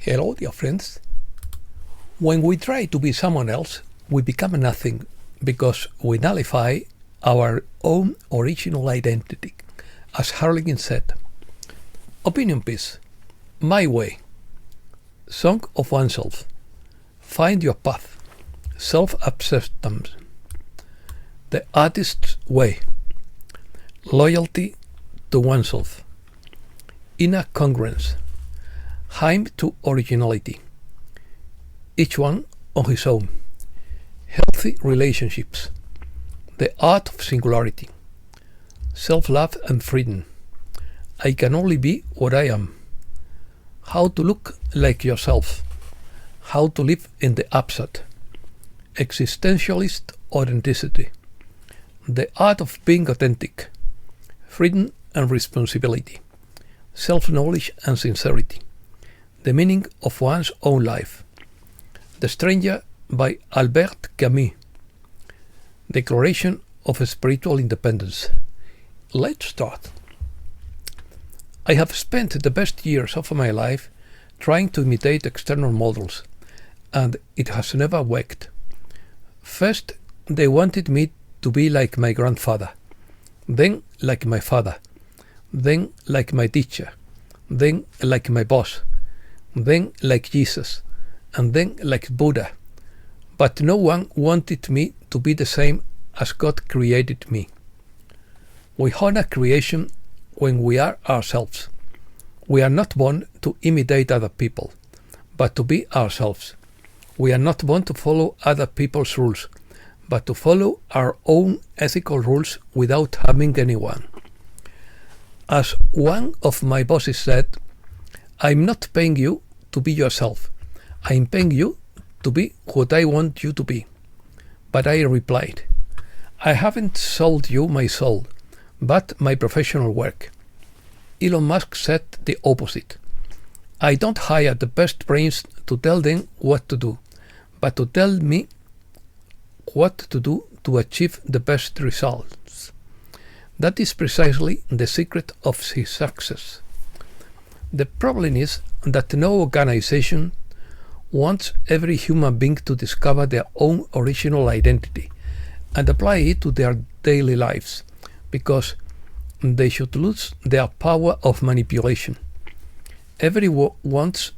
Hello, dear friends. When we try to be someone else, we become nothing because we nullify our own original identity. As Harlequin said, opinion piece, my way, song of oneself, find your path, self-acceptance, the artist's way, loyalty to oneself, inner congruence, hymn to originality, each one on his own, healthy relationships, the art of singularity, self-love and freedom, I can only be what I am, how to look like yourself, how to live in the upside, existentialist authenticity, the art of being authentic, freedom and responsibility, self-knowledge and sincerity, the meaning of one's own life, The Stranger by Albert Camus, Declaration of Spiritual Independence. Let's start. I have spent the best years of my life trying to imitate external models, and it has never worked. First, they wanted me to be like my grandfather, then like my father, then like my teacher, then like my boss, then like Jesus, and then like Buddha. But no one wanted me to be the same as God created me. We honor creation when we are ourselves. We are not born to imitate other people, but to be ourselves. We are not born to follow other people's rules, but to follow our own ethical rules without harming anyone. As one of my bosses said, I'm not paying you to be yourself. I'm paying you to be what I want you to be. But I replied, I haven't sold you my soul, but my professional work. Elon Musk said the opposite. I don't hire the best brains to tell them what to do, but to tell me what to do to achieve the best results. That is precisely the secret of his success. The problem is that no organization wants every human being to discover their own original identity and apply it to their daily lives, because they should lose their power of manipulation. Everyone wants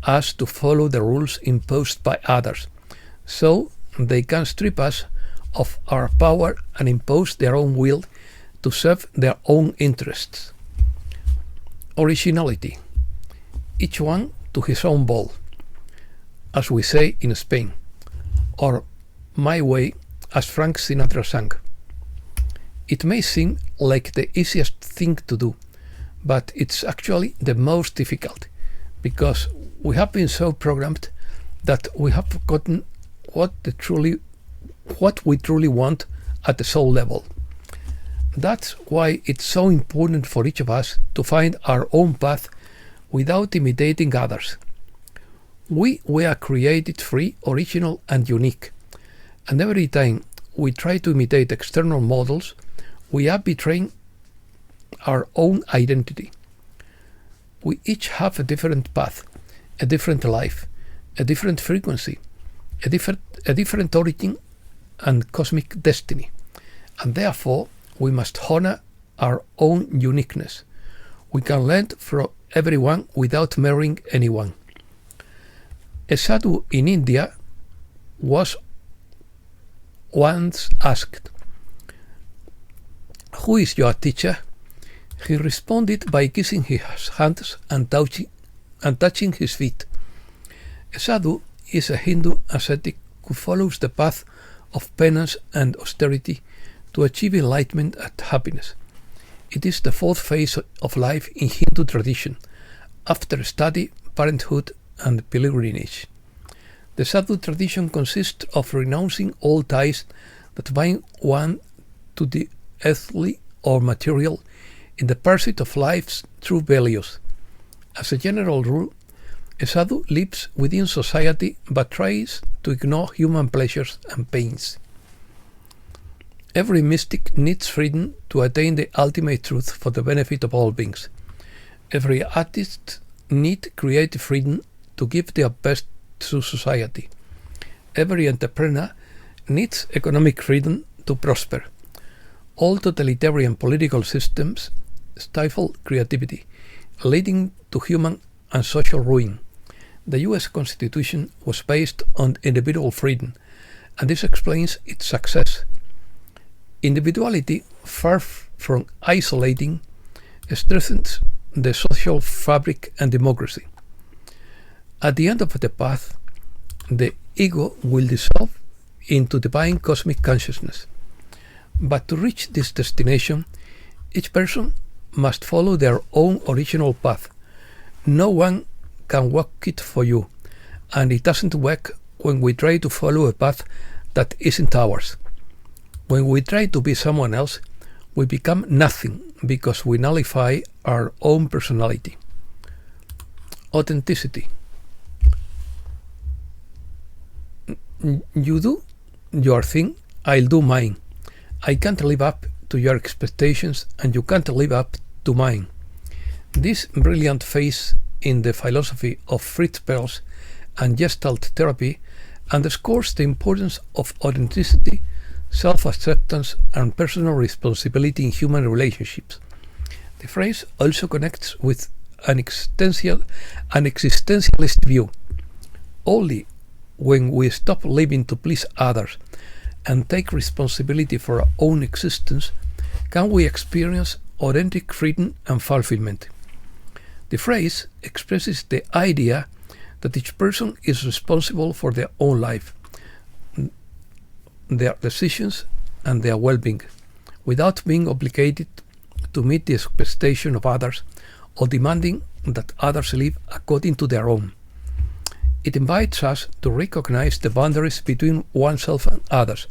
us to follow the rules imposed by others, so they can strip us of our power and impose their own will to serve their own interests. Originality. Each one to his own ball, as we say in Spain, or my way, as Frank Sinatra sang. It may seem like the easiest thing to do, but it's actually the most difficult, because we have been so programmed that we have forgotten what we truly want at the soul level. That's why it's so important for each of us to find our own path without imitating others. We were created free, original, and unique, and every time we try to imitate external models, we are betraying our own identity. We each have a different path, a different life, a different frequency, a different origin and cosmic destiny, and therefore we must honor our own uniqueness. We can learn from everyone without mirroring anyone. A sadhu in India was once asked, "Who is your teacher?" He responded by kissing his hands and touching his feet. A sadhu is a Hindu ascetic who follows the path of penance and austerity to achieve enlightenment and happiness. It is the fourth phase of life in Hindu tradition, after study, parenthood, and pilgrimage. The sadhu tradition consists of renouncing all ties that bind one to the earthly or material in the pursuit of life's true values. As a general rule, a sadhu lives within society but tries to ignore human pleasures and pains. Every mystic needs freedom to attain the ultimate truth for the benefit of all beings. Every artist needs creative freedom to give their best to society. Every entrepreneur needs economic freedom to prosper. All totalitarian political systems stifle creativity, leading to human and social ruin. The US Constitution was based on individual freedom, and this explains its success. Individuality, far from isolating, strengthens the social fabric and democracy. At the end of the path, the ego will dissolve into divine cosmic consciousness. But to reach this destination, each person must follow their own original path. No one can walk it for you, and it doesn't work when we try to follow a path that isn't ours. When we try to be someone else, we become nothing because we nullify our own personality. Authenticity. You do your thing, I'll do mine. I can't live up to your expectations, and you can't live up to mine. This brilliant phase in the philosophy of Fritz Perls and Gestalt therapy underscores the importance of authenticity, self-acceptance, and personal responsibility in human relationships. The phrase also connects with an existentialist view. Only when we stop living to please others and take responsibility for our own existence can we experience authentic freedom and fulfillment. The phrase expresses the idea that each person is responsible for their own life, their decisions, and their well-being, without being obligated to meet the expectation of others or demanding that others live according to their own. It invites us to recognize the boundaries between oneself and others,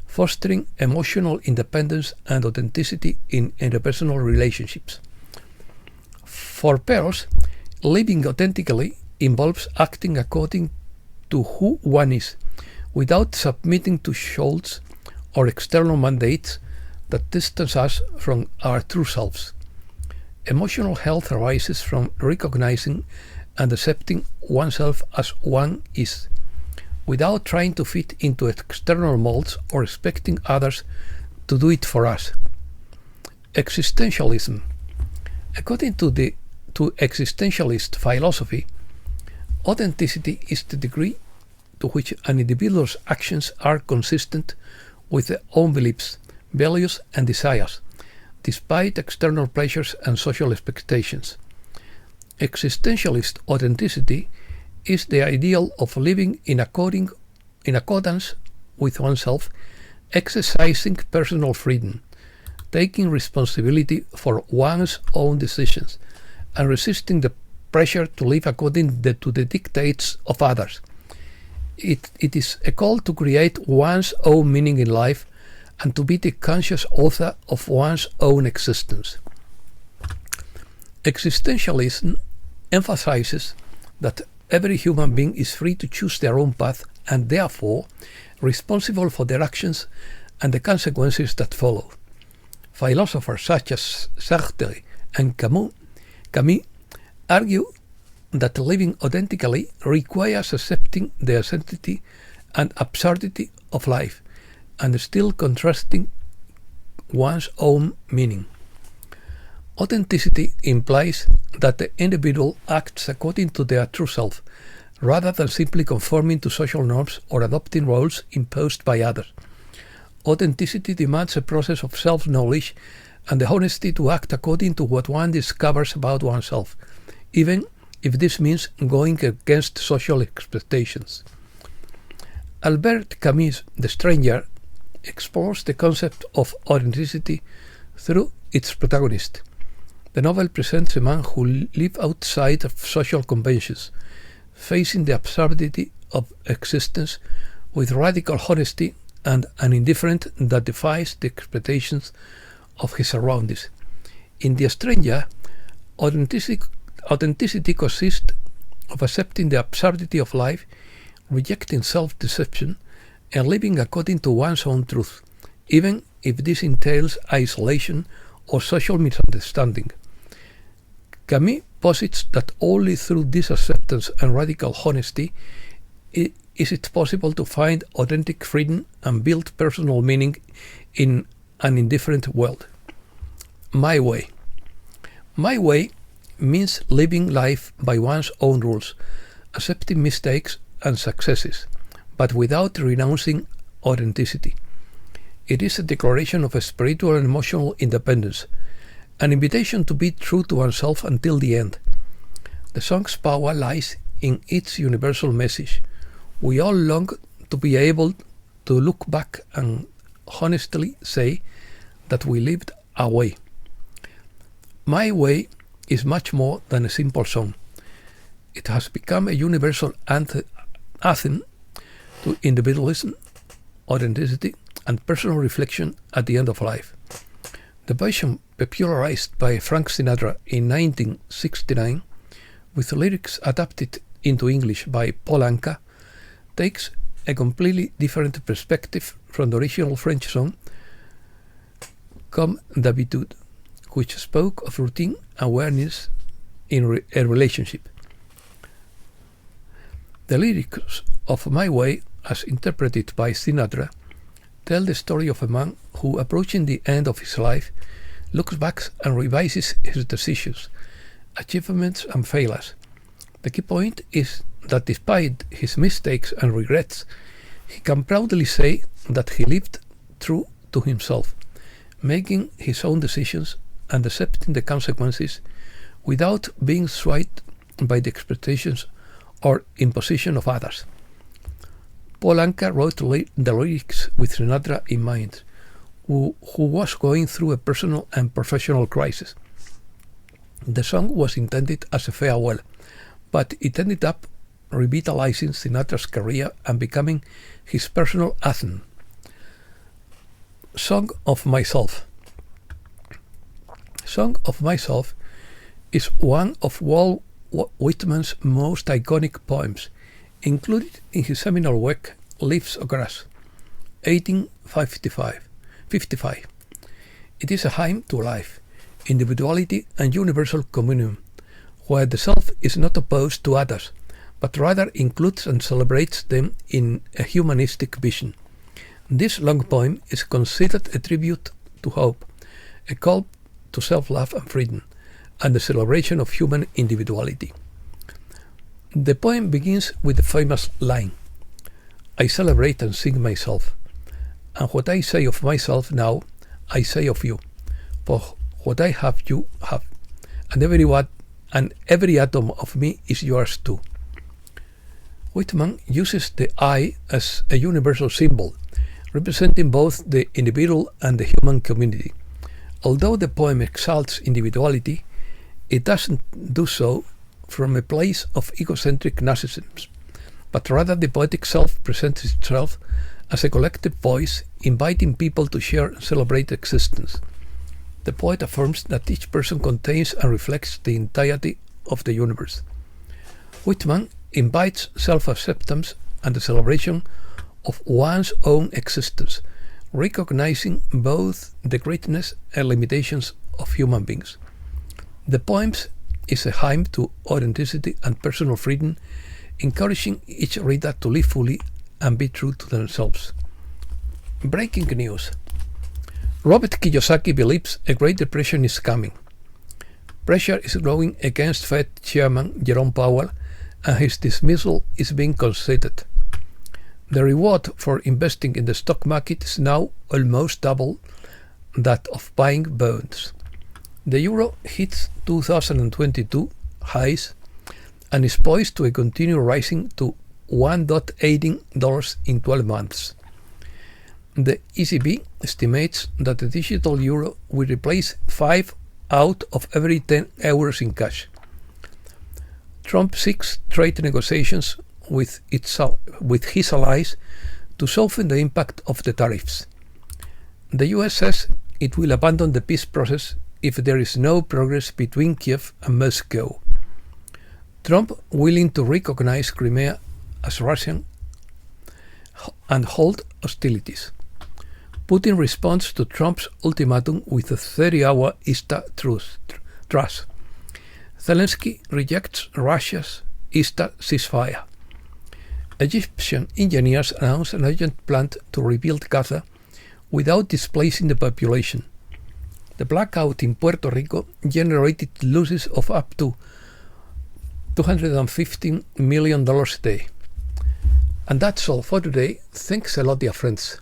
fostering emotional independence and authenticity in interpersonal relationships. For Perls, living authentically involves acting according to who one is, without submitting to shoulds or external mandates that distance us from our true selves. Emotional health arises from recognizing and accepting oneself as one is, without trying to fit into external molds or expecting others to do it for us. Existentialism. According to existentialist philosophy, authenticity is the degree to which an individual's actions are consistent with their own beliefs, values, and desires, despite external pressures and social expectations. Existentialist authenticity is the ideal of living in accordance with oneself, exercising personal freedom, taking responsibility for one's own decisions, and resisting the pressure to live according to the dictates of others. It is a call to create one's own meaning in life and to be the conscious author of one's own existence. Existentialism emphasizes that every human being is free to choose their own path and therefore responsible for their actions and the consequences that follow. Philosophers such as Sartre and Camus argue that living authentically requires accepting the authenticity and absurdity of life and still contrasting one's own meaning. Authenticity implies that the individual acts according to their true self, rather than simply conforming to social norms or adopting roles imposed by others. Authenticity demands a process of self-knowledge and the honesty to act according to what one discovers about oneself, even if this means going against social expectations. Albert Camus' The Stranger explores the concept of authenticity through its protagonist. The novel presents a man who lives outside of social conventions, facing the absurdity of existence with radical honesty and an indifference that defies the expectations of his surroundings. In The Stranger, authenticity consists of accepting the absurdity of life, rejecting self-deception, and living according to one's own truth, even if this entails isolation or social misunderstanding. Camus posits that only through this acceptance and radical honesty is it possible to find authentic freedom and build personal meaning in an indifferent world. My way. My way means living life by one's own rules, accepting mistakes and successes, but without renouncing authenticity. It is a declaration of a spiritual and emotional independence, an invitation to be true to oneself until the end. The song's power lies in its universal message. We all long to be able to look back and honestly say that we lived our way. My way is much more than a simple song. It has become a universal anthem to individualism, authenticity, and personal reflection at the end of life. The version popularized by Frank Sinatra in 1969, with lyrics adapted into English by Paul Anka, takes a completely different perspective from the original French song Comme d'habitude, which spoke of routine awareness in a relationship. The lyrics of My Way, as interpreted by Sinatra, tell the story of a man who, approaching the end of his life, looks back and revises his decisions, achievements and failures. The key point is that despite his mistakes and regrets, he can proudly say that he lived true to himself, making his own decisions and accepting the consequences without being swayed by the expectations or imposition of others. Paul Anka wrote the lyrics with Sinatra in mind, who was going through a personal and professional crisis. The song was intended as a farewell, but it ended up revitalizing Sinatra's career and becoming his personal anthem. Song of Myself. Song of Myself is one of Walt Whitman's most iconic poems, included in his seminal work Leaves of Grass, 1855. It is a hymn to life, individuality and universal communion, where the self is not opposed to others, but rather includes and celebrates them in a humanistic vision. This long poem is considered a tribute to hope, a call to self-love and freedom, and the celebration of human individuality. The poem begins with the famous line, I celebrate and sing myself, and what I say of myself now, I say of you, for what I have you have, and every atom of me is yours too. Whitman uses the I as a universal symbol, representing both the individual and the human community. Although the poem exalts individuality, it doesn't do so from a place of egocentric narcissism, but rather the poetic self presents itself as a collective voice, inviting people to share and celebrate existence. The poet affirms that each person contains and reflects the entirety of the universe. Whitman invites self-acceptance and the celebration of one's own existence, recognizing both the greatness and limitations of human beings. The poem is a hymn to authenticity and personal freedom, encouraging each reader to live fully and be true to themselves. Breaking news. Robert Kiyosaki believes a Great Depression is coming. Pressure is growing against Fed Chairman Jerome Powell, and his dismissal is being considered. The reward for investing in the stock market is now almost double that of buying bonds. The euro hits 2022 highs and is poised to continue rising to $1.18 in 12 months. The ECB estimates that the digital euro will replace 5 out of every 10 euros in cash. Trump seeks trade negotiations with his allies to soften the impact of the tariffs. The US says it will abandon the peace process if there is no progress between Kiev and Moscow. Trump willing to recognize Crimea as Russian and hold hostilities. Putin responds to Trump's ultimatum with a 30-hour Easter truce. Zelensky rejects Russia's Easter ceasefire. Egyptian engineers announced an urgent plan to rebuild Gaza without displacing the population. The blackout in Puerto Rico generated losses of up to $215 million a day. And that's all for today. Thanks a lot, dear friends.